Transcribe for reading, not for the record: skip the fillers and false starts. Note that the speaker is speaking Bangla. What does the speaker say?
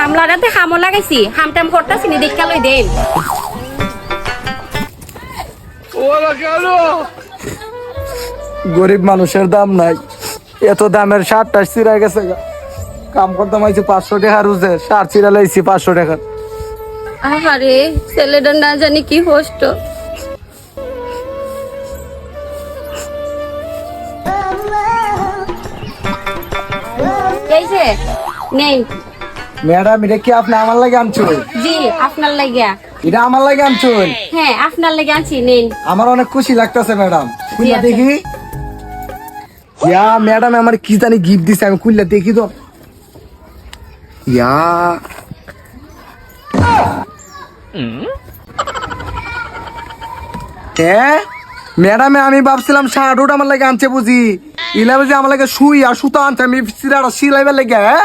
কামলারাতে হামও লাগাইছি হামটাম করতাছি নি দেখা লই দেন গরিব মানুষের দাম নাই, এত দামের শার্টটা চিরা গেছে গা। কাম করতাম আইছি 500 টাকা রোজে, শার্ট চিরা লাইছি 500 টাকা। আহারে ছেলেটা না জানি কি কষ্ট। এই যে নেই ম্যাডাম এটা কি আপনি আমার লাগে আনছুন? জি আপনার লাগিয়া। এটা আমার লাগে আনছুন? হ্যাঁ আপনার লাগে আনছি নেন। আমার অনেক খুশি লাগতেছে ম্যাডাম, খুললা আছে। দেখি। ইয়া ম্যাডাম আমার কি জানি গিফট দিছে, আমি খুললা দেখি তো। ইয়া হ্যাঁ ম্যাডামে আমি ভাবছিলাম শার্ট ওটা আমার লাগে আনছে বুঝি, ইলা বুঝি আমার লাগে সুই আর সুতা আনছে, আমি সিলাইবার লাগে। হ্যাঁ